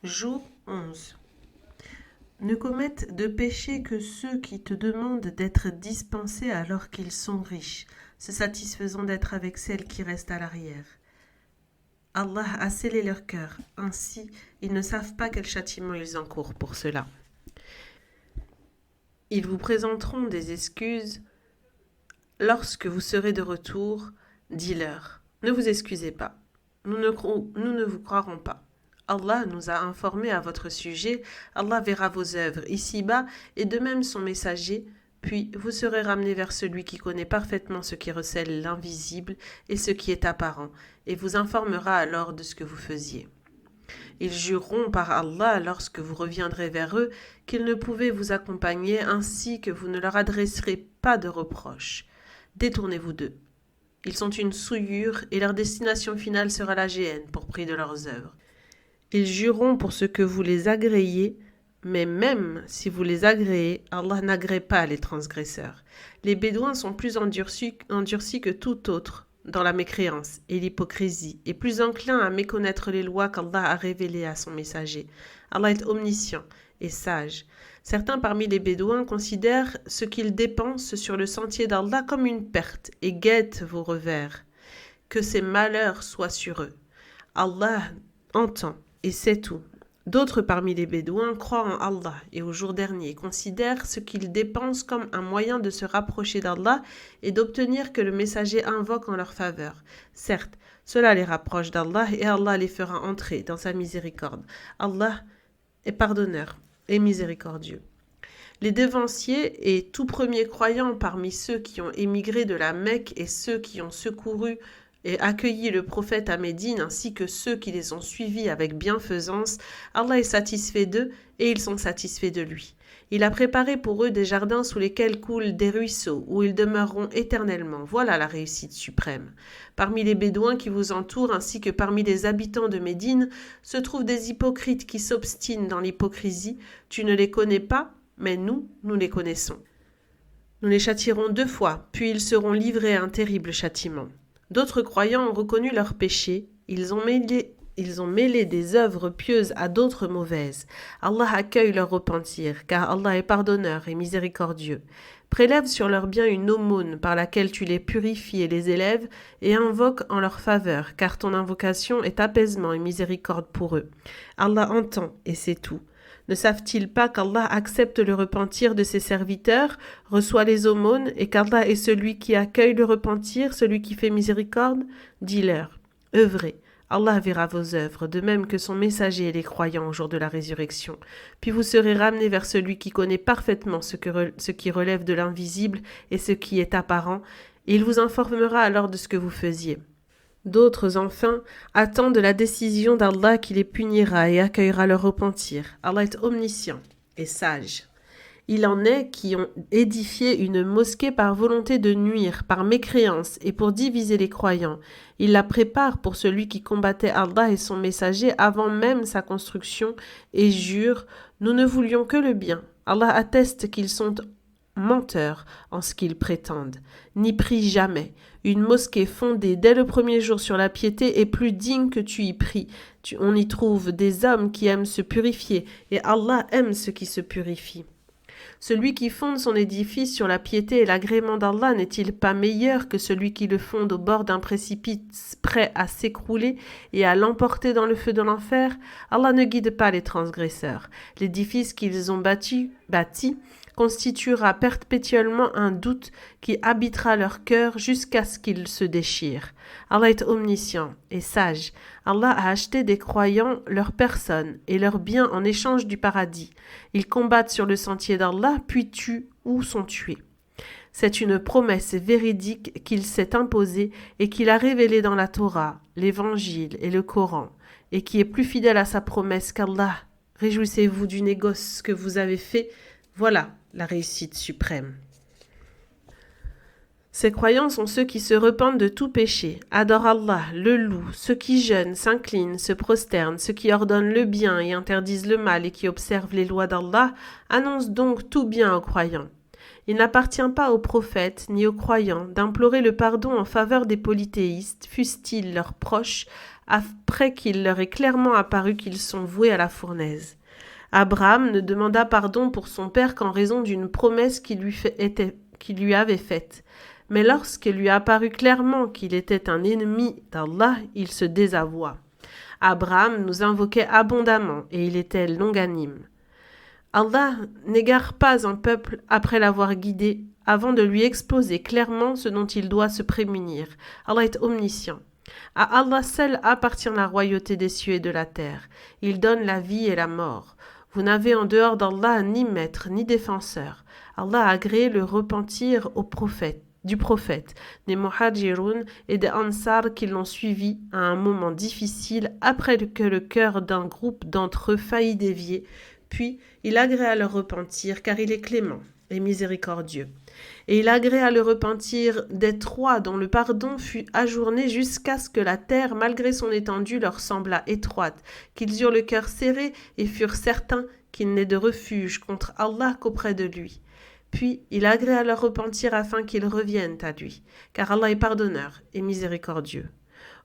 Jour 11. Ne commettent de péché que ceux qui te demandent d'être dispensés alors qu'ils sont riches, se satisfaisant d'être avec celles qui restent à l'arrière. Allah a scellé leur cœur, ainsi ils ne savent pas quel châtiment ils encourent pour cela. Ils vous présenteront des excuses lorsque vous serez de retour, dis-leur, ne vous excusez pas, nous ne vous croirons pas. Allah nous a informés à votre sujet, Allah verra vos œuvres ici-bas et de même son messager, puis vous serez ramenés vers celui qui connaît parfaitement ce qui recèle l'invisible et ce qui est apparent, et vous informera alors de ce que vous faisiez. Ils jureront par Allah lorsque vous reviendrez vers eux qu'ils ne pouvaient vous accompagner ainsi que vous ne leur adresserez pas de reproches. Détournez-vous d'eux. Ils sont une souillure et leur destination finale sera la géhenne pour prix de leurs œuvres. Ils jureront pour ce que vous les agréez, mais même si vous les agréez, Allah n'agrée pas les transgresseurs. Les Bédouins sont plus endurcis que tout autre dans la mécréance et l'hypocrisie, et plus enclins à méconnaître les lois qu'Allah a révélées à son messager. Allah est omniscient et sage. Certains parmi les Bédouins considèrent ce qu'ils dépensent sur le sentier d'Allah comme une perte et guettent vos revers. Que ces malheurs soient sur eux. Allah entend et c'est tout. D'autres parmi les Bédouins croient en Allah et au jour dernier, considèrent ce qu'ils dépensent comme un moyen de se rapprocher d'Allah et d'obtenir que le messager invoque en leur faveur. Certes, cela les rapproche d'Allah et Allah les fera entrer dans sa miséricorde. Allah est pardonneur et miséricordieux. Les devanciers et tout premiers croyants parmi ceux qui ont émigré de la Mecque et ceux qui ont secouru et accueilli le prophète à Médine ainsi que ceux qui les ont suivis avec bienfaisance, Allah est satisfait d'eux et ils sont satisfaits de lui. Il a préparé pour eux des jardins sous lesquels coulent des ruisseaux, où ils demeureront éternellement. Voilà la réussite suprême. Parmi les Bédouins qui vous entourent, ainsi que parmi les habitants de Médine, se trouvent des hypocrites qui s'obstinent dans l'hypocrisie. Tu ne les connais pas, mais nous les connaissons. Nous les châtierons 2 fois, puis ils seront livrés à un terrible châtiment. D'autres croyants ont reconnu leurs péchés, ils ont mêlé des œuvres pieuses à d'autres mauvaises. Allah accueille leur repentir, car Allah est pardonneur et miséricordieux. Prélève sur leurs biens une aumône par laquelle tu les purifies et les élèves, et invoque en leur faveur, car ton invocation est apaisement et miséricorde pour eux. Allah entend, et c'est tout. Ne savent-ils pas qu'Allah accepte le repentir de ses serviteurs, reçoit les aumônes, et qu'Allah est celui qui accueille le repentir, celui qui fait miséricorde? Dis-leur, œuvrez, Allah verra vos œuvres, de même que son messager et les croyants au jour de la résurrection. Puis vous serez ramenés vers celui qui connaît parfaitement ce qui relève de l'invisible et ce qui est apparent, et il vous informera alors de ce que vous faisiez. D'autres, enfin, attendent la décision d'Allah qui les punira et accueillera leur repentir. Allah est omniscient et sage. Il en est qui ont édifié une mosquée par volonté de nuire, par mécréance et pour diviser les croyants. Il la prépare pour celui qui combattait Allah et son messager avant même sa construction et jure, nous ne voulions que le bien. Allah atteste qu'ils sont menteurs en ce qu'ils prétendent. N'y prie jamais. Une mosquée fondée dès le premier jour sur la piété est plus digne que tu y pries. On y trouve des hommes qui aiment se purifier et Allah aime ceux qui se purifient. Celui qui fonde son édifice sur la piété et l'agrément d'Allah n'est-il pas meilleur que celui qui le fonde au bord d'un précipice prêt à s'écrouler et à l'emporter dans le feu de l'enfer? Allah ne guide pas les transgresseurs. L'édifice qu'ils ont bâti constituera perpétuellement un doute qui habitera leur cœur jusqu'à ce qu'ils se déchirent. Allah est omniscient et sage. Allah a acheté des croyants leur personne et leurs biens en échange du paradis. Ils combattent sur le sentier d'Allah, puis tuent ou sont tués. C'est une promesse véridique qu'il s'est imposée et qu'il a révélée dans la Torah, l'Évangile et le Coran, et qui est plus fidèle à sa promesse qu'Allah. Réjouissez-vous du négoce que vous avez fait. Voilà la réussite suprême. Ces croyants sont ceux qui se repentent de tout péché, adorent Allah, le louent, ceux qui jeûnent, s'inclinent, se prosternent, ceux qui ordonnent le bien et interdisent le mal et qui observent les lois d'Allah, annoncent donc tout bien aux croyants. Il n'appartient pas aux prophètes ni aux croyants d'implorer le pardon en faveur des polythéistes, fussent-ils leurs proches, après qu'il leur est clairement apparu qu'ils sont voués à la fournaise. Abraham ne demanda pardon pour son père qu'en raison d'une promesse qui lui avait faite. Mais lorsqu'il lui apparut clairement qu'il était un ennemi d'Allah, il se désavoua. Abraham nous invoquait abondamment et il était longanime. Allah n'égare pas un peuple après l'avoir guidé, avant de lui exposer clairement ce dont il doit se prémunir. Allah est omniscient. À Allah seul appartient la royauté des cieux et de la terre. Il donne la vie et la mort. Vous n'avez en dehors d'Allah ni maître ni défenseur. Allah a agréé le repentir du prophète, des Muhajirun et des Ansar qui l'ont suivi à un moment difficile après que le cœur d'un groupe d'entre eux faillit dévier. Puis il agréa leur repentir car il est clément et miséricordieux. Et il agréa le repentir des trois dont le pardon fut ajourné jusqu'à ce que la terre, malgré son étendue, leur semblât étroite, qu'ils eurent le cœur serré et furent certains qu'il n'est de refuge contre Allah qu'auprès de lui. Puis il agréa leur repentir afin qu'ils reviennent à lui, car Allah est pardonneur et miséricordieux.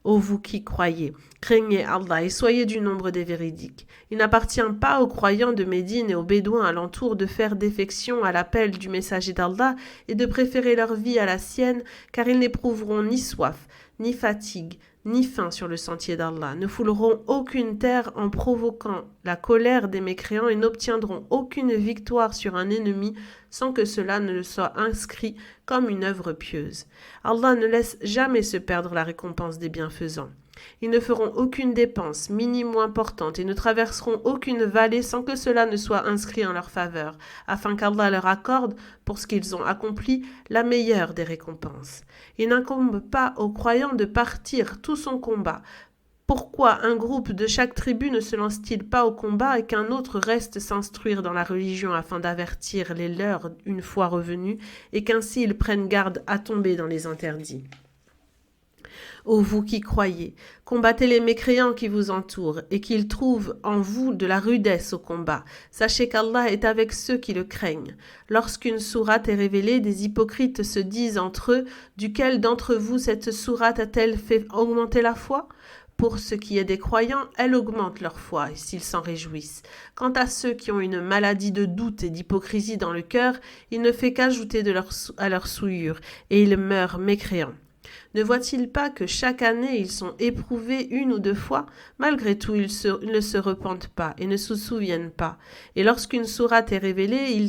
Ô vous qui croyez, craignez Allah et soyez du nombre des véridiques. Il n'appartient pas aux croyants de Médine et aux Bédouins alentour de faire défection à l'appel du messager d'Allah et de préférer leur vie à la sienne, car ils n'éprouveront ni soif, ni fatigue, ni faim sur le sentier d'Allah, ne fouleront aucune terre en provoquant la colère des mécréants et n'obtiendront aucune victoire sur un ennemi sans que cela ne le soit inscrit comme une œuvre pieuse. Allah ne laisse jamais se perdre la récompense des bienfaisants. Ils ne feront aucune dépense, minime ou importante, et ne traverseront aucune vallée sans que cela ne soit inscrit en leur faveur, afin qu'Allah leur accorde, pour ce qu'ils ont accompli, la meilleure des récompenses. Il n'incombe pas aux croyants de partir tout son combat. Pourquoi un groupe de chaque tribu ne se lance-t-il pas au combat et qu'un autre reste s'instruire dans la religion afin d'avertir les leurs une fois revenus, et qu'ainsi ils prennent garde à tomber dans les interdits? Ô vous qui croyez, combattez les mécréants qui vous entourent et qu'ils trouvent en vous de la rudesse au combat. Sachez qu'Allah est avec ceux qui le craignent. Lorsqu'une sourate est révélée, des hypocrites se disent entre eux, duquel d'entre vous cette sourate a-t-elle fait augmenter la foi ? Pour ce qui est des croyants, elle augmente leur foi, et s'ils s'en réjouissent. Quant à ceux qui ont une maladie de doute et d'hypocrisie dans le cœur, il ne fait qu'ajouter à leur souillure, et ils meurent mécréants. Ne voient-ils pas que chaque année ils sont éprouvés une ou deux fois? Malgré tout, ils ne se repentent pas et ne se souviennent pas. Et lorsqu'une sourate est révélée,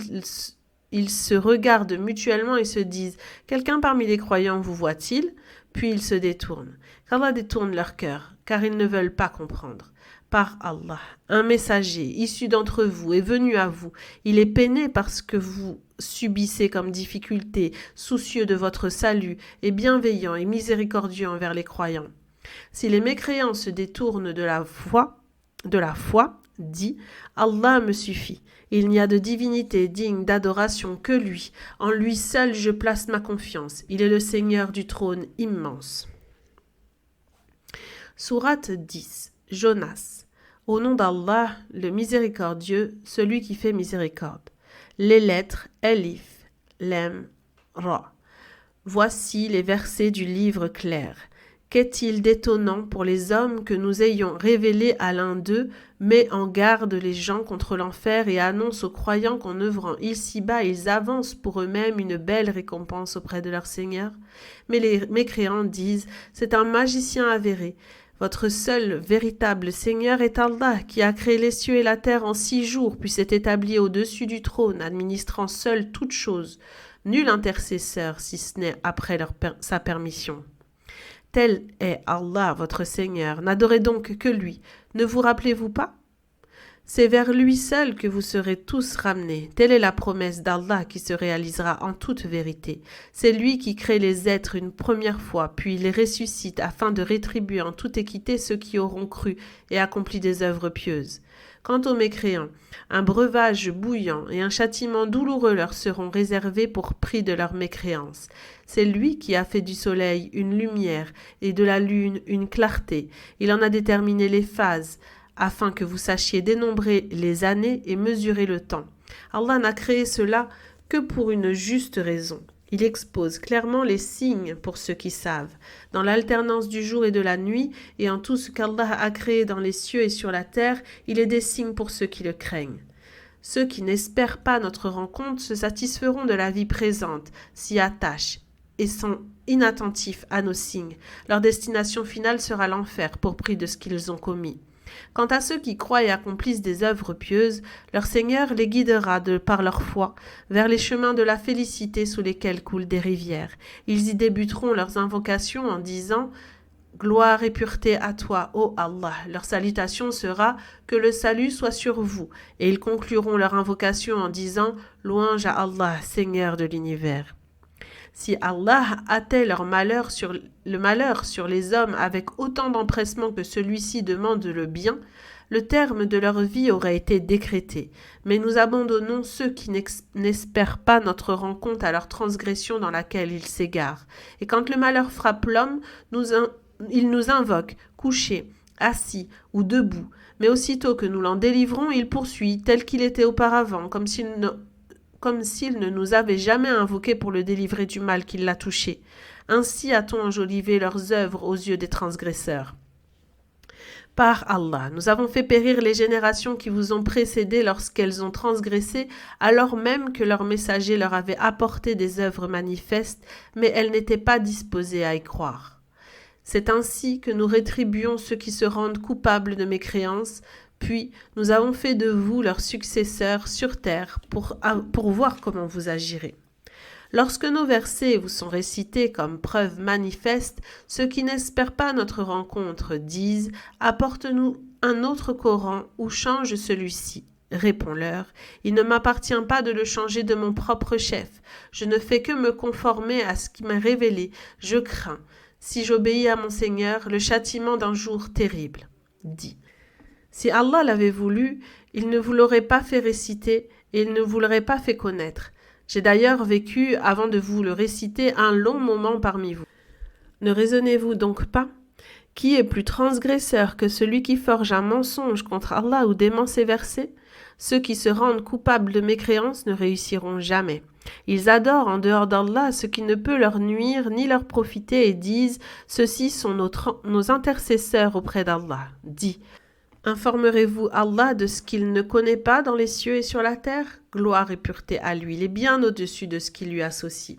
ils se regardent mutuellement et se disent « Quelqu'un parmi les croyants vous voit-il ?» Puis ils se détournent. qu'Allah détourne leur cœur, car ils ne veulent pas comprendre. Par Allah, un messager issu d'entre vous est venu à vous. Il est peiné parce que vous subissez comme difficulté, soucieux de votre salut, et bienveillant et miséricordieux envers les croyants. Si les mécréants se détournent de la foi, dit « Allah me suffit. Il n'y a de divinité digne d'adoration que lui. En lui seul je place ma confiance. Il est le Seigneur du trône immense. » Sourate 10. Jonas. Au nom d'Allah, le miséricordieux, celui qui fait miséricorde. Les lettres Elif, Lem, Ra. Voici les versets du livre clair. Qu'est-il d'étonnant pour les hommes que nous ayons révélé à l'un d'eux, met en garde les gens contre l'enfer et annonce aux croyants qu'en œuvrant ici-bas, ils avancent pour eux-mêmes une belle récompense auprès de leur Seigneur. Mais les mécréants disent, c'est un magicien avéré. Votre seul véritable Seigneur est Allah, qui a créé les cieux et la terre en 6 jours, puis s'est établi au-dessus du trône, administrant seul toutes choses. Nul intercesseur, si ce n'est après sa permission. Tel est Allah, votre Seigneur. N'adorez donc que lui. Ne vous rappelez-vous pas? C'est vers lui seul que vous serez tous ramenés. Telle est la promesse d'Allah qui se réalisera en toute vérité. C'est lui qui crée les êtres une première fois, puis les ressuscite afin de rétribuer en toute équité ceux qui auront cru et accompli des œuvres pieuses. Quant aux mécréants, un breuvage bouillant et un châtiment douloureux leur seront réservés pour prix de leur mécréance. C'est lui qui a fait du soleil une lumière et de la lune une clarté. Il en a déterminé les phases, afin que vous sachiez dénombrer les années et mesurer le temps. Allah n'a créé cela que pour une juste raison. Il expose clairement les signes pour ceux qui savent, dans l'alternance du jour et de la nuit, et en tout ce qu'Allah a créé dans les cieux et sur la terre, il est des signes pour ceux qui le craignent. Ceux qui n'espèrent pas notre rencontre se satisferont de la vie présente, s'y attachent et sont inattentifs à nos signes. Leur destination finale sera l'enfer pour prix de ce qu'ils ont commis. Quant à ceux qui croient et accomplissent des œuvres pieuses, leur Seigneur les guidera par leur foi vers les chemins de la félicité sous lesquels coulent des rivières. Ils y débuteront leurs invocations en disant « Gloire et pureté à toi, ô Allah ». Leur salutation sera « Que le salut soit sur vous ». Et ils concluront leur invocation en disant « Louange à Allah, Seigneur de l'univers ». Si Allah hâtait le malheur sur les hommes avec autant d'empressement que celui-ci demande le bien, le terme de leur vie aurait été décrété. Mais nous abandonnons ceux qui n'espèrent pas notre rencontre à leur transgression dans laquelle ils s'égarent. Et quand le malheur frappe l'homme, il nous invoque, couché, assis ou debout. Mais aussitôt que nous l'en délivrons, il poursuit, tel qu'il était auparavant, comme s'il ne nous avait jamais invoqués pour le délivrer du mal qui l'a touché. Ainsi a-t-on enjolivé leurs œuvres aux yeux des transgresseurs. Par Allah, nous avons fait périr les générations qui vous ont précédés lorsqu'elles ont transgressé, alors même que leurs messagers leur avaient apporté des œuvres manifestes, mais elles n'étaient pas disposées à y croire. C'est ainsi que nous rétribuons ceux qui se rendent coupables de mécréance, puis nous avons fait de vous leurs successeurs sur terre pour voir comment vous agirez. Lorsque nos versets vous sont récités comme preuve manifeste, ceux qui n'espèrent pas notre rencontre disent « Apporte-nous un autre Coran ou change celui-ci ». Réponds-leur, il ne m'appartient pas de le changer de mon propre chef. Je ne fais que me conformer à ce qui m'est révélé. Je crains, si j'obéis à mon Seigneur, le châtiment d'un jour terrible. Dis. Si Allah l'avait voulu, il ne vous l'aurait pas fait réciter et il ne vous l'aurait pas fait connaître. J'ai d'ailleurs vécu, avant de vous le réciter, un long moment parmi vous. Ne raisonnez-vous donc pas? Qui est plus transgresseur que celui qui forge un mensonge contre Allah ou dément ses versets? Ceux qui se rendent coupables de mécréance ne réussiront jamais. Ils adorent en dehors d'Allah ce qui ne peut leur nuire ni leur profiter et disent « Ceux-ci sont nos intercesseurs auprès d'Allah ». Dis. Informerez-vous Allah de ce qu'il ne connaît pas dans les cieux et sur la terre? Gloire et pureté à lui, il est bien au-dessus de ce qui lui associe.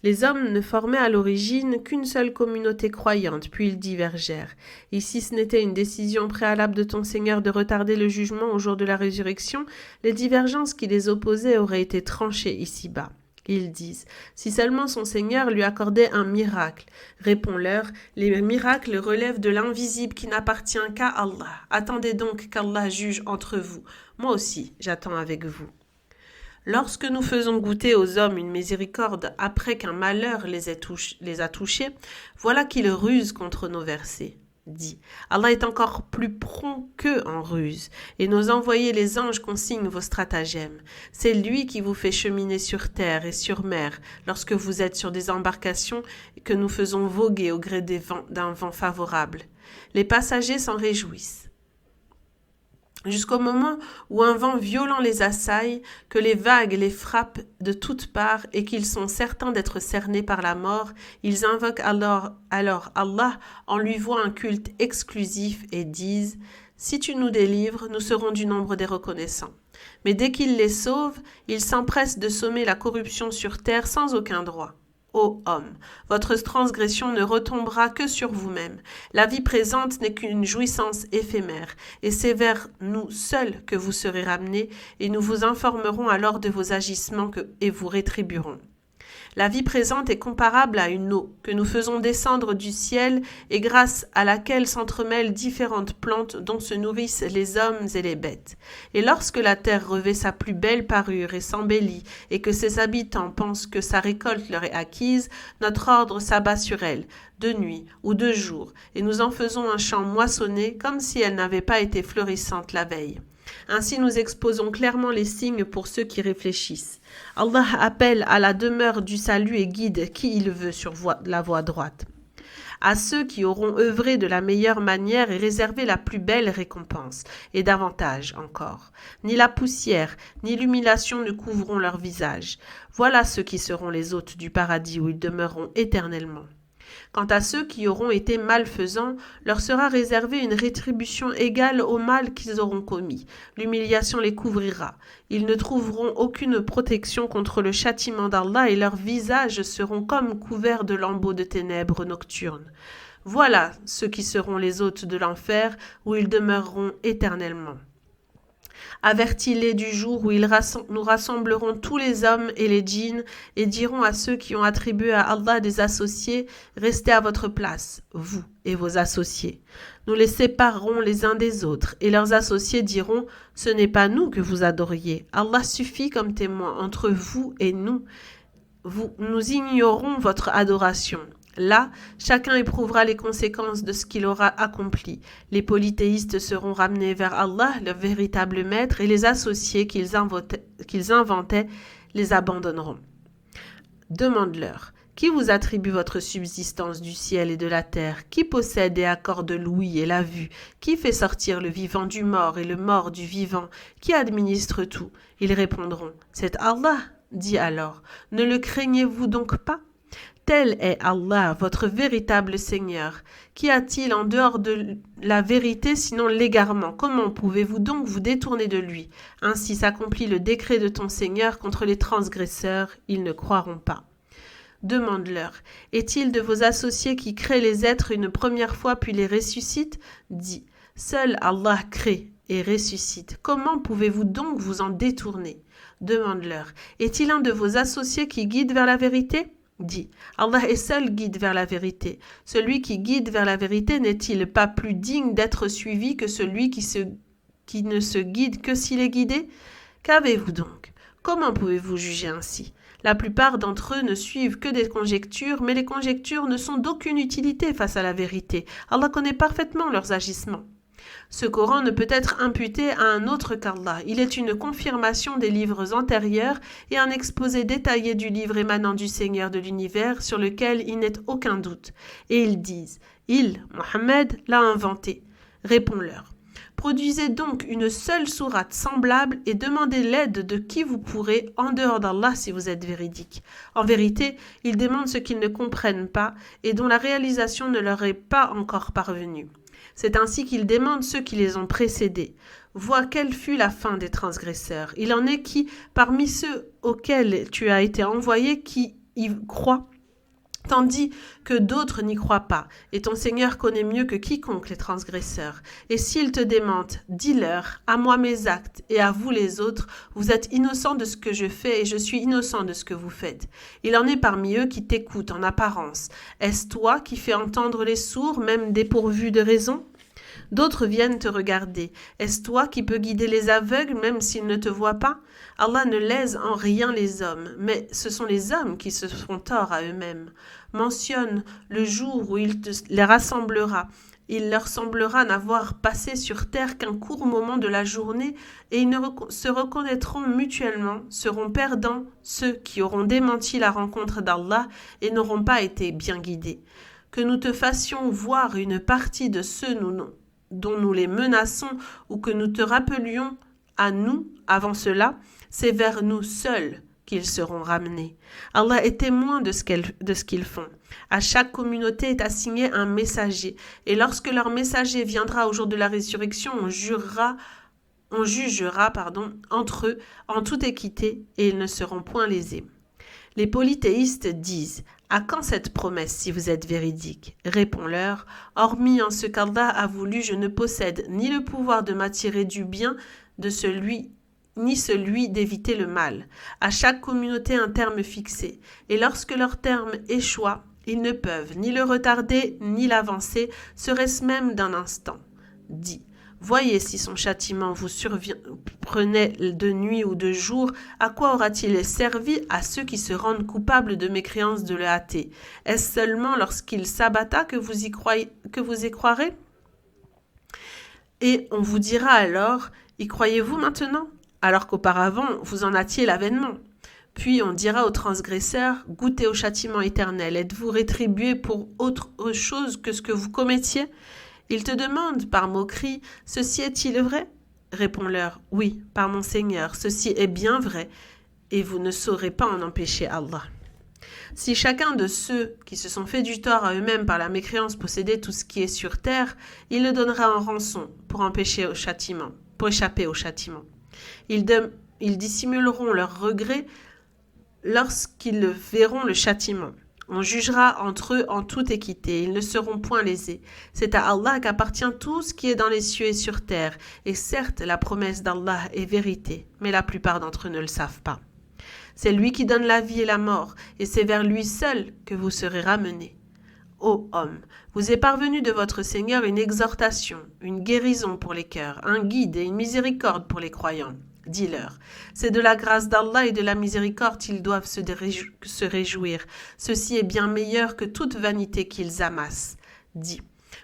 Les hommes ne formaient à l'origine qu'une seule communauté croyante, puis ils divergèrent. Et si ce n'était une décision préalable de ton Seigneur de retarder le jugement au jour de la résurrection, les divergences qui les opposaient auraient été tranchées ici-bas. Ils disent, si seulement son Seigneur lui accordait un miracle. Réponds-leur, les miracles relèvent de l'invisible qui n'appartient qu'à Allah. Attendez donc qu'Allah juge entre vous. Moi aussi, j'attends avec vous. Lorsque nous faisons goûter aux hommes une miséricorde après qu'un malheur les a touchés, voilà qu'ils rusent contre nos versets. Dit. Allah est encore plus prompt qu'eux en ruse, et nos envoyés les anges consignent vos stratagèmes. C'est lui qui vous fait cheminer sur terre et sur mer lorsque vous êtes sur des embarcations et que nous faisons voguer au gré d'un vent favorable. Les passagers s'en réjouissent. Jusqu'au moment où un vent violent les assaille, que les vagues les frappent de toutes parts et qu'ils sont certains d'être cernés par la mort, ils invoquent alors Allah en lui vouant un culte exclusif et disent « Si tu nous délivres, nous serons du nombre des reconnaissants. » Mais dès qu'il les sauve, ils s'empressent de sommer la corruption sur terre sans aucun droit. Ô homme, votre transgression ne retombera que sur vous-même. La vie présente n'est qu'une jouissance éphémère, et c'est vers nous seuls que vous serez ramenés, et nous vous informerons alors de vos agissements et vous rétribuerons. La vie présente est comparable à une eau que nous faisons descendre du ciel et grâce à laquelle s'entremêlent différentes plantes dont se nourrissent les hommes et les bêtes. Et lorsque la terre revêt sa plus belle parure et s'embellit et que ses habitants pensent que sa récolte leur est acquise, notre ordre s'abat sur elle, de nuit ou de jour, et nous en faisons un champ moissonné comme si elle n'avait pas été florissante la veille. Ainsi nous exposons clairement les signes pour ceux qui réfléchissent. Allah appelle à la demeure du salut et guide qui il veut sur la voie droite. À ceux qui auront œuvré de la meilleure manière et réservé la plus belle récompense, et davantage encore. Ni la poussière, ni l'humiliation ne couvriront leur visage. Voilà ceux qui seront les hôtes du paradis où ils demeureront éternellement. Quant à ceux qui auront été malfaisants, leur sera réservée une rétribution égale au mal qu'ils auront commis. L'humiliation les couvrira. Ils ne trouveront aucune protection contre le châtiment d'Allah et leurs visages seront comme couverts de lambeaux de ténèbres nocturnes. Voilà ceux qui seront les hôtes de l'enfer où ils demeureront éternellement. Avertis-les du jour où nous rassemblerons tous les hommes et les djinns et dirons à ceux qui ont attribué à Allah des associés, restez à votre place, vous et vos associés. Nous les séparerons les uns des autres et leurs associés diront, ce n'est pas nous que vous adoriez, Allah suffit comme témoin entre vous et nous. Nous ignorons votre adoration. Là, chacun éprouvera les conséquences de ce qu'il aura accompli. Les polythéistes seront ramenés vers Allah, leur véritable maître, et les associés qu'ils inventaient les abandonneront. Demande-leur, qui vous attribue votre subsistance du ciel et de la terre? Qui possède et accorde l'ouïe et la vue? Qui fait sortir le vivant du mort et le mort du vivant? Qui administre tout? Ils répondront, c'est Allah. Dis alors, ne le craignez-vous donc pas? Tel est Allah, votre véritable Seigneur. Qu'y a-t-il en dehors de la vérité sinon l'égarement? Comment pouvez-vous donc vous détourner de lui? Ainsi s'accomplit le décret de ton Seigneur contre les transgresseurs, ils ne croiront pas. Demande-leur, est-il de vos associés qui créent les êtres une première fois puis les ressuscite? Dis, seul Allah crée et ressuscite. Comment pouvez-vous donc vous en détourner? Demande-leur, est-il un de vos associés qui guide vers la vérité? Dis, Allah est seul guide vers la vérité. Celui qui guide vers la vérité n'est-il pas plus digne d'être suivi que celui qui ne se guide que s'il est guidé? Qu'avez-vous donc? Comment pouvez-vous juger ainsi? La plupart d'entre eux ne suivent que des conjectures, mais les conjectures ne sont d'aucune utilité face à la vérité. Allah connaît parfaitement leurs agissements. Ce Coran ne peut être imputé à un autre qu'Allah. Il est une confirmation des livres antérieurs et un exposé détaillé du livre émanant du Seigneur de l'univers sur lequel il n'est aucun doute. Et ils disent, Mohammed, l'a inventé. Réponds-leur. Produisez donc une seule sourate semblable et demandez l'aide de qui vous pourrez en dehors d'Allah si vous êtes véridique. En vérité, ils demandent ce qu'ils ne comprennent pas et dont la réalisation ne leur est pas encore parvenue. C'est ainsi qu'ils demandent ceux qui les ont précédés. Vois quelle fut la fin des transgresseurs. Il en est qui, parmi ceux auxquels tu as été envoyé, qui y croient, tandis que d'autres n'y croient pas, et ton Seigneur connaît mieux que quiconque les transgresseurs. Et s'ils te démentent, dis-leur, à moi mes actes, et à vous les autres, vous êtes innocents de ce que je fais, et je suis innocent de ce que vous faites. Il en est parmi eux qui t'écoutent en apparence. Est-ce toi qui fais entendre les sourds, même dépourvus de raison ? D'autres viennent te regarder. Est-ce toi qui peux guider les aveugles même s'ils ne te voient pas? Allah ne lèse en rien les hommes, mais ce sont les hommes qui se font tort à eux-mêmes. Mentionne le jour où il les rassemblera. Il leur semblera n'avoir passé sur terre qu'un court moment de la journée et ils se reconnaîtront mutuellement, seront perdants ceux qui auront démenti la rencontre d'Allah et n'auront pas été bien guidés. Que nous te fassions voir une partie de ceux dont nous les menaçons ou que nous te rappelions à nous avant cela, c'est vers nous seuls qu'ils seront ramenés. Allah est témoin de ce qu'ils font. À chaque communauté est assigné un messager, et lorsque leur messager viendra au jour de la résurrection, on jugera entre eux en toute équité, et ils ne seront point lésés. Les polythéistes disent, à quand cette promesse si vous êtes véridique? Réponds-leur, hormis en ce qu'Allah a voulu, je ne possède ni le pouvoir de m'attirer du bien de celui, ni celui d'éviter le mal. À chaque communauté un terme fixé, et lorsque leur terme échoua, ils ne peuvent ni le retarder, ni l'avancer, serait-ce même d'un instant. Dis, voyez si son châtiment vous surprenait de nuit ou de jour, à quoi aura-t-il servi à ceux qui se rendent coupables de mécréance de le hâter? Est-ce seulement lorsqu'il s'abatta que vous y croirez? Et on vous dira alors, y croyez-vous maintenant? Alors qu'auparavant, vous en hâtiez l'avènement. Puis on dira aux transgresseurs, goûtez au châtiment éternel, êtes-vous rétribués pour autre chose que ce que vous commettiez? Ils te demandent par moquerie, ceci est-il vrai? Réponds-leur, oui, par mon Seigneur, ceci est bien vrai, et vous ne saurez pas en empêcher Allah. Si chacun de ceux qui se sont fait du tort à eux-mêmes par la mécréance possédait tout ce qui est sur terre, il le donnera en rançon pour échapper au châtiment. Ils dissimuleront leur regret lorsqu'ils verront le châtiment. On jugera entre eux en toute équité, ils ne seront point lésés. C'est à Allah qu'appartient tout ce qui est dans les cieux et sur terre, et certes la promesse d'Allah est vérité, mais la plupart d'entre eux ne le savent pas. C'est lui qui donne la vie et la mort, et c'est vers lui seul que vous serez ramenés. Ô homme, vous est parvenu de votre Seigneur une exhortation, une guérison pour les cœurs, un guide et une miséricorde pour les croyants. Dis-leur, c'est de la grâce d'Allah et de la miséricorde qu'ils doivent se réjouir. Ceci est bien meilleur que toute vanité qu'ils amassent. Dis,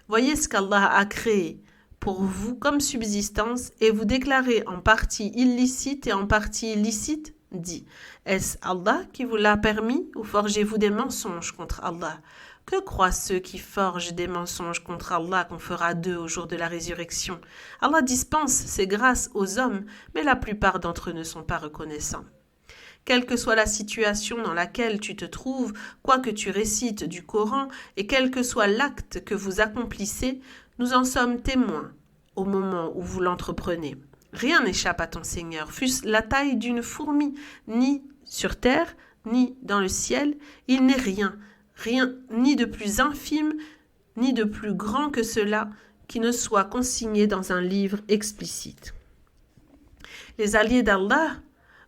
voyez ce qu'Allah a créé pour vous comme subsistance et vous déclarez en partie illicite et en partie illicite. Dis, est-ce Allah qui vous l'a permis ou forgez-vous des mensonges contre Allah? Que croient ceux qui forgent des mensonges contre Allah qu'on fera d'eux au jour de la résurrection? Allah dispense ses grâces aux hommes, mais la plupart d'entre eux ne sont pas reconnaissants. Quelle que soit la situation dans laquelle tu te trouves, quoi que tu récites du Coran, et quel que soit l'acte que vous accomplissez, nous en sommes témoins au moment où vous l'entreprenez. Rien n'échappe à ton Seigneur, fût-ce la taille d'une fourmi, ni sur terre, ni dans le ciel, il n'est rien, ni de plus infime, ni de plus grand que cela, qui ne soit consigné dans un livre explicite. Les alliés d'Allah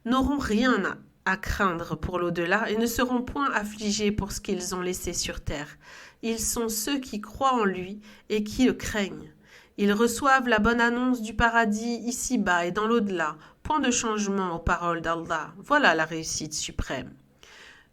n'auront rien à craindre pour l'au-delà et ne seront point affligés pour ce qu'ils ont laissé sur terre. Ils sont ceux qui croient en lui et qui le craignent. Ils reçoivent la bonne annonce du paradis ici-bas et dans l'au-delà. Point de changement aux paroles d'Allah. Voilà la réussite suprême.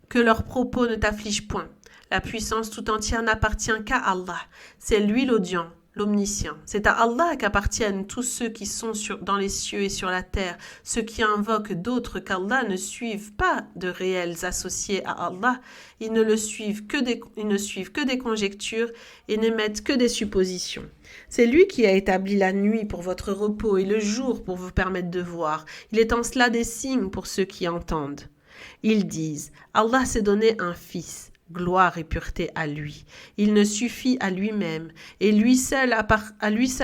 Que leurs propos ne t'affligent point. La puissance tout entière n'appartient qu'à Allah. C'est lui l'audient, l'omniscient. C'est à Allah qu'appartiennent tous ceux qui sont dans les cieux et sur la terre. Ceux qui invoquent d'autres qu'Allah ne suivent pas de réels associés à Allah. Ils ne suivent que des conjectures et n'émettent que des suppositions. C'est lui qui a établi la nuit pour votre repos et le jour pour vous permettre de voir. Il est en cela des signes pour ceux qui entendent. Ils disent, Allah s'est donné un fils. Gloire et pureté à lui. Il ne suffit à lui-même, et à lui seul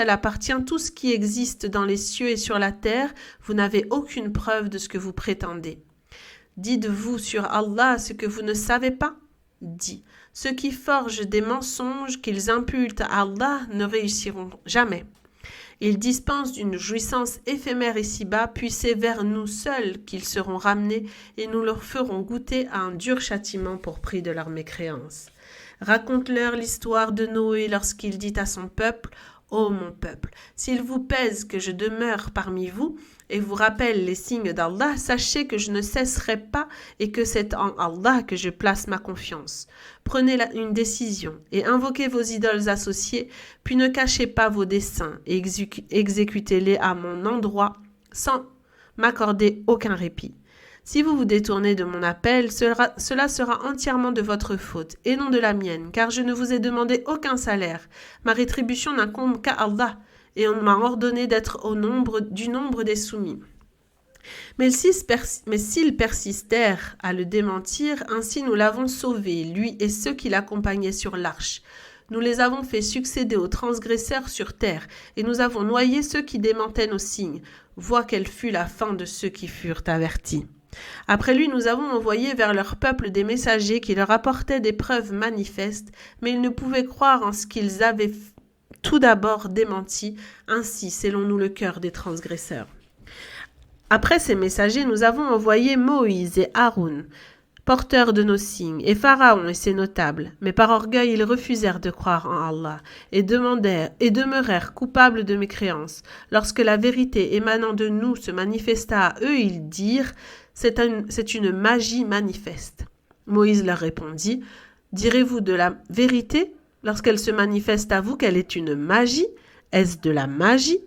appartient tout ce qui existe dans les cieux et sur la terre. Vous n'avez aucune preuve de ce que vous prétendez. Dites-vous sur Allah ce que vous ne savez pas? Dis, ceux qui forgent des mensonges qu'ils imputent à Allah ne réussiront jamais. Ils dispensent d'une jouissance éphémère ici-bas, puis c'est vers nous seuls qu'ils seront ramenés et nous leur ferons goûter à un dur châtiment pour prix de leur mécréance. Raconte-leur l'histoire de Noé lorsqu'il dit à son peuple « Ô mon peuple, s'il vous pèse que je demeure parmi vous et vous rappelle les signes d'Allah, sachez que je ne cesserai pas et que c'est en Allah que je place ma confiance. Prenez une décision et invoquez vos idoles associées, puis ne cachez pas vos desseins et exécutez-les à mon endroit sans m'accorder aucun répit. Si vous vous détournez de mon appel, cela sera entièrement de votre faute et non de la mienne, car je ne vous ai demandé aucun salaire. Ma rétribution n'incombe qu'à Allah, et on m'a ordonné d'être du nombre des soumis. Mais s'ils persistèrent à le démentir, ainsi nous l'avons sauvé, lui et ceux qui l'accompagnaient sur l'arche. Nous les avons fait succéder aux transgresseurs sur terre, et nous avons noyé ceux qui démentaient nos signes. Vois quelle fut la fin de ceux qui furent avertis. Après lui, nous avons envoyé vers leur peuple des messagers qui leur apportaient des preuves manifestes, mais ils ne pouvaient croire en ce qu'ils avaient tout d'abord démenti, ainsi scellons-nous le cœur des transgresseurs. Après ces messagers, nous avons envoyé Moïse et Haroun, porteurs de nos signes, et Pharaon et ses notables, mais par orgueil ils refusèrent de croire en Allah, et demeurèrent coupables de mécréance. Lorsque la vérité émanant de nous se manifesta à eux, ils dirent « C'est une magie manifeste ». Moïse leur répondit « Direz-vous de la vérité lorsqu'elle se manifeste à vous qu'elle est une magie? Est-ce de la magie?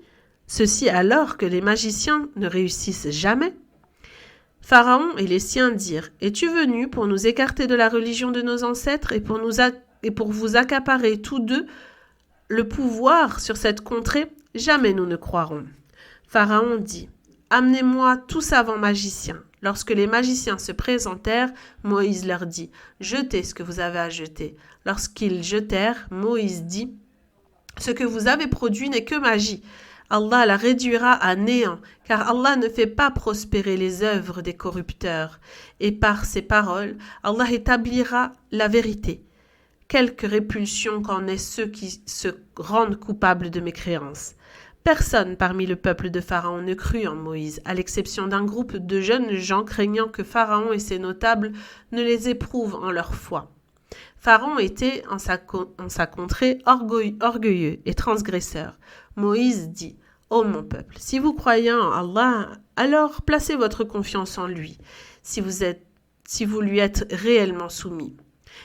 Ceci alors que les magiciens ne réussissent jamais ?» Pharaon et les siens dirent, « Es-tu venu pour nous écarter de la religion de nos ancêtres et pour vous accaparer tous deux le pouvoir sur cette contrée? Jamais nous ne croirons. » Pharaon dit, « Amenez-moi tout savant magicien. » Lorsque les magiciens se présentèrent, Moïse leur dit, « Jetez ce que vous avez à jeter. » Lorsqu'ils jetèrent, Moïse dit, « Ce que vous avez produit n'est que magie. Allah la réduira à néant, car Allah ne fait pas prospérer les œuvres des corrupteurs. Et par ces paroles, Allah établira la vérité. Quelque répulsion qu'en aient ceux qui se rendent coupables de mécréance. » Personne parmi le peuple de Pharaon ne crut en Moïse, à l'exception d'un groupe de jeunes gens craignant que Pharaon et ses notables ne les éprouvent en leur foi. Pharaon était, en sa contrée, orgueilleux et transgresseur. Moïse dit, « Ô mon peuple, si vous croyez en Allah, alors placez votre confiance en lui, si vous lui êtes réellement soumis. »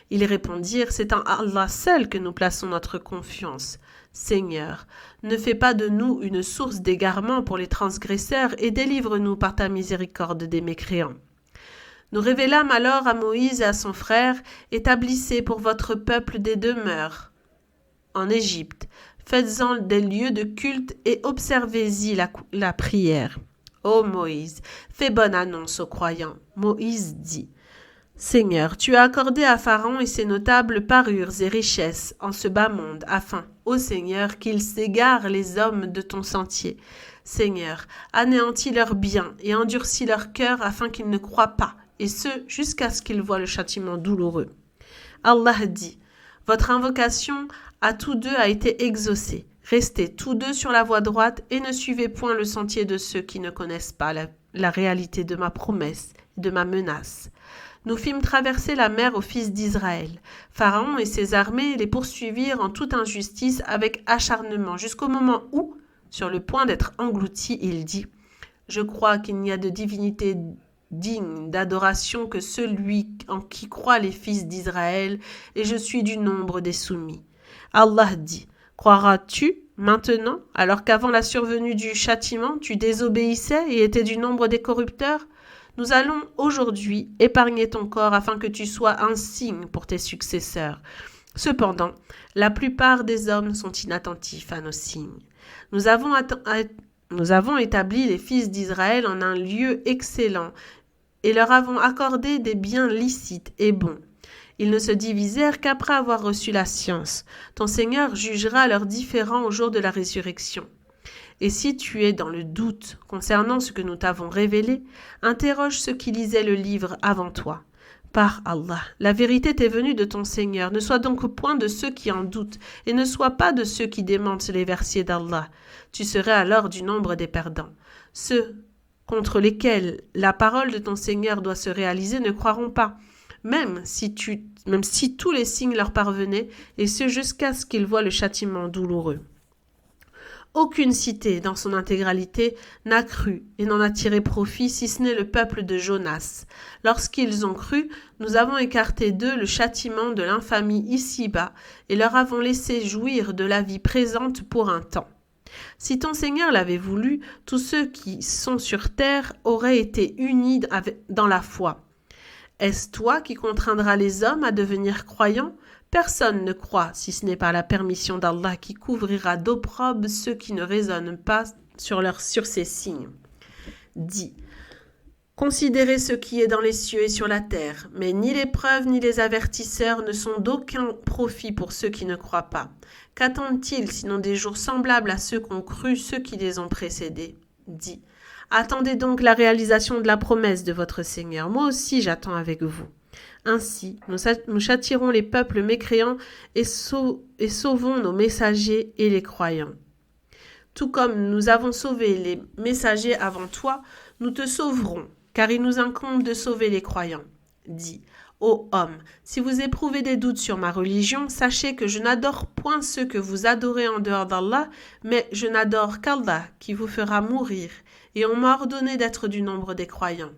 Ils répondirent, « C'est en Allah seul que nous plaçons notre confiance. Seigneur, ne fais pas de nous une source d'égarement pour les transgresseurs et délivre-nous par ta miséricorde des mécréants. » Nous révélâmes alors à Moïse et à son frère, « Établissez pour votre peuple des demeures en Égypte. Faites-en des lieux de culte et observez-y la prière. » Ô Moïse, fais bonne annonce aux croyants. Moïse dit, « Seigneur, tu as accordé à Pharaon et ses notables parures et richesses en ce bas monde, afin, ô Seigneur, qu'ils s'égarent les hommes de ton sentier. Seigneur, anéantis leurs biens et endurcis leur cœur afin qu'ils ne croient pas, et ce, jusqu'à ce qu'ils voient le châtiment douloureux. » Allah dit, « Votre invocation à tous deux a été exaucée. Restez tous deux sur la voie droite et ne suivez point le sentier de ceux qui ne connaissent pas la réalité de ma promesse et de ma menace. » Nous fîmes traverser la mer aux fils d'Israël. Pharaon et ses armées les poursuivirent en toute injustice avec acharnement, jusqu'au moment où, sur le point d'être englouti, il dit, « Je crois qu'il n'y a de divinité digne d'adoration que celui en qui croient les fils d'Israël, et je suis du nombre des soumis. » Allah dit, « Croiras-tu maintenant, alors qu'avant la survenue du châtiment, tu désobéissais et étais du nombre des corrupteurs ? Nous allons aujourd'hui épargner ton corps afin que tu sois un signe pour tes successeurs. Cependant, la plupart des hommes sont inattentifs à nos signes. Nous avons établi les fils d'Israël en un lieu excellent et leur avons accordé des biens licites et bons. Ils ne se divisèrent qu'après avoir reçu la science. Ton Seigneur jugera leurs différends au jour de la résurrection. Et si tu es dans le doute concernant ce que nous t'avons révélé, interroge ceux qui lisaient le livre avant toi. Par Allah, la vérité t'est venue de ton Seigneur. Ne sois donc point de ceux qui en doutent, et ne sois pas de ceux qui démentent les versets d'Allah. Tu serais alors du nombre des perdants. Ceux contre lesquels la parole de ton Seigneur doit se réaliser ne croiront pas, même si tous les signes leur parvenaient, et ce jusqu'à ce qu'ils voient le châtiment douloureux. Aucune cité, dans son intégralité, n'a cru et n'en a tiré profit, si ce n'est le peuple de Jonas. Lorsqu'ils ont cru, nous avons écarté d'eux le châtiment de l'infamie ici-bas et leur avons laissé jouir de la vie présente pour un temps. Si ton Seigneur l'avait voulu, tous ceux qui sont sur terre auraient été unis dans la foi. Est-ce toi qui contraindras les hommes à devenir croyants ? Personne ne croit, si ce n'est par la permission d'Allah qui couvrira d'opprobre ceux qui ne raisonnent pas sur ces signes. Dis, considérez ce qui est dans les cieux et sur la terre, mais ni les preuves ni les avertisseurs ne sont d'aucun profit pour ceux qui ne croient pas. Qu'attendent-ils sinon des jours semblables à ceux qu'ont cru ceux qui les ont précédés ? Dis, attendez donc la réalisation de la promesse de votre Seigneur. Moi aussi j'attends avec vous. Ainsi, nous châtierons les peuples mécréants et sauvons nos messagers et les croyants. Tout comme nous avons sauvé les messagers avant toi, nous te sauverons, car il nous incombe de sauver les croyants. Dis, ô hommes, si vous éprouvez des doutes sur ma religion, sachez que je n'adore point ceux que vous adorez en dehors d'Allah, mais je n'adore qu'Allah qui vous fera mourir, et on m'a ordonné d'être du nombre des croyants.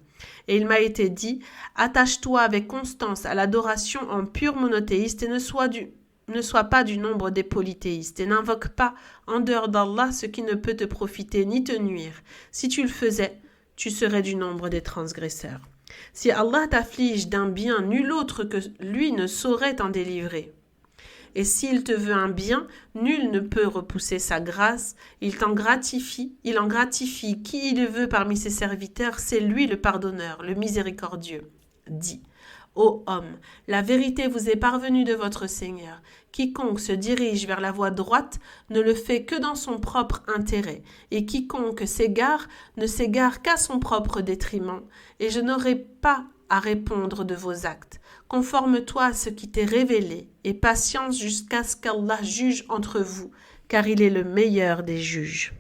Et il m'a été dit, attache-toi avec constance à l'adoration en pur monothéiste et ne sois pas du nombre des polythéistes et n'invoque pas en dehors d'Allah ce qui ne peut te profiter ni te nuire. Si tu le faisais, tu serais du nombre des transgresseurs. Si Allah t'afflige d'un bien, nul autre que lui ne saurait t'en délivrer. Et s'il te veut un bien, nul ne peut repousser sa grâce, il en gratifie qui il veut parmi ses serviteurs, c'est lui le pardonneur, le miséricordieux. Dis, ô homme, la vérité vous est parvenue de votre Seigneur. Quiconque se dirige vers la voie droite ne le fait que dans son propre intérêt, et quiconque s'égare ne s'égare qu'à son propre détriment, et je n'aurai pas à répondre de vos actes. Conforme-toi à ce qui t'est révélé, et patience jusqu'à ce qu'Allah juge entre vous, car il est le meilleur des juges.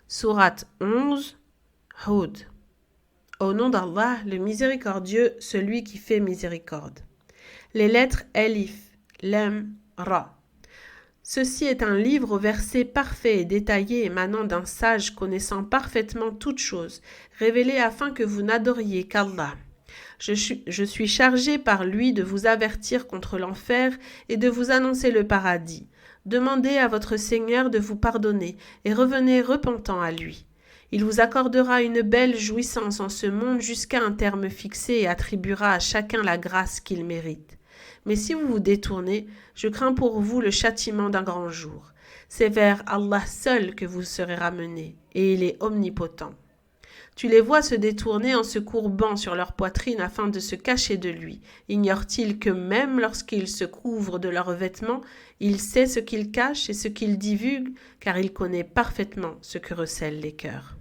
Sourate 11, Hud. Au nom d'Allah, le miséricordieux, celui qui fait miséricorde. Les lettres Elif, Lam, Ra. Ceci est un livre aux versets parfaits et détaillés émanant d'un sage connaissant parfaitement toutes choses, révélé afin que vous n'adoriez qu'Allah. Je suis chargé par lui de vous avertir contre l'enfer et de vous annoncer le paradis. Demandez à votre Seigneur de vous pardonner et revenez repentant à lui. Il vous accordera une belle jouissance en ce monde jusqu'à un terme fixé et attribuera à chacun la grâce qu'il mérite. Mais si vous vous détournez, je crains pour vous le châtiment d'un grand jour. C'est vers Allah seul que vous serez ramenés, et il est omnipotent. Tu les vois se détourner en se courbant sur leur poitrine afin de se cacher de lui. Ignore-t-il que même lorsqu'ils se couvrent de leurs vêtements, il sait ce qu'ils cachent et ce qu'ils divulguent, car il connaît parfaitement ce que recèlent les cœurs.